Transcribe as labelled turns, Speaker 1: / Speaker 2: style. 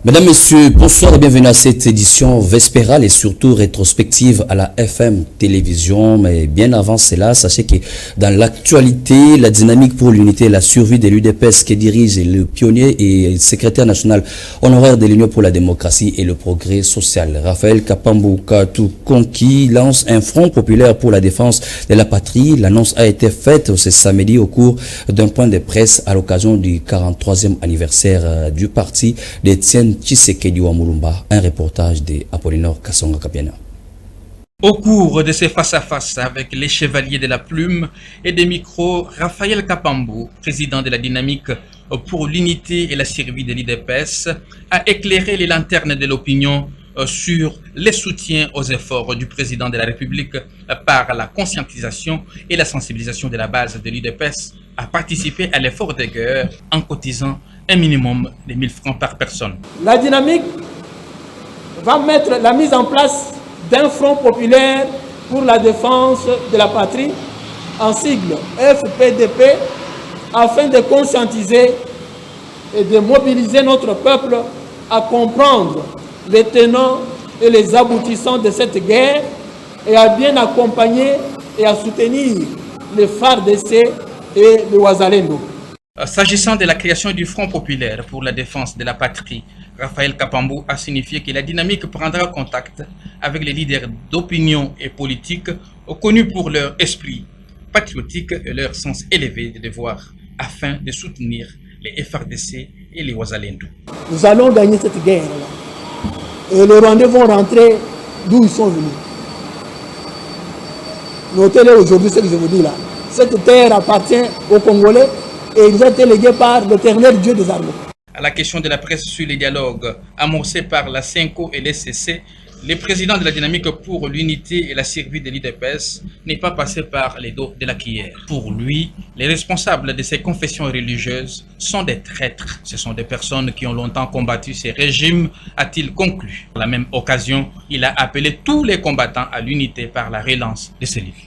Speaker 1: Mesdames, Messieurs, bonsoir et bienvenue à cette édition vespérale et surtout rétrospective à la FM Télévision. Mais bien avant cela, sachez que dans l'actualité, la dynamique pour l'unité et la survie de l'UDPS qui dirige le pionnier et secrétaire national honoraire de l'Union pour la démocratie et le progrès social, Raphaël Kapambou Katou Konki, lance un front populaire pour la défense de la patrie. L'annonce a été faite ce samedi au cours d'un point de presse à l'occasion du 43e anniversaire du parti d'Étienne Tshisekedi Wamulumba. Un reportage de Apollinaire Kassonga Kapiana.
Speaker 2: Au cours de ces face-à-face avec les chevaliers de la plume et des micros, Raphaël Kapambou, président de la dynamique pour l'unité et la survie de l'UDPS, a éclairé les lanternes de l'opinion sur les soutiens aux efforts du président de la République par la conscientisation et la sensibilisation de la base de l'UDPS à participer à l'effort de guerre en cotisant un minimum de 1000 francs par personne.
Speaker 3: La dynamique va mettre la mise en place d'un front populaire pour la défense de la patrie, en sigle FPDP, afin de conscientiser et de mobiliser notre peuple à comprendre les tenants et les aboutissants de cette guerre et à bien accompagner et à soutenir les FARDC et le Wazalendo.
Speaker 2: S'agissant de la création du Front populaire pour la défense de la patrie, Raphaël Kapambou a signifié que la dynamique prendra contact avec les leaders d'opinion et politique connus pour leur esprit patriotique et leur sens élevé de devoir afin de soutenir les FARDC et les Wazalendo.
Speaker 3: Nous allons gagner cette guerre et les Rwandais vont rentrer d'où ils sont venus. Notez-le aujourd'hui ce que je vous dis là. Cette terre appartient aux Congolais et ils ont été légués par l'éternel Dieu des armées.
Speaker 2: À la question de la presse sur les dialogues amorcés par la CENCO et l'SCC, le président de la dynamique pour l'unité et la survie de l'UDPS n'est pas passé par les dos de la cuillère. Pour lui, les responsables de ces confessions religieuses sont des traîtres. Ce sont des personnes qui ont longtemps combattu ces régimes, a-t-il conclu. À la même occasion, il a appelé tous les combattants à l'unité par la relance de ce livre.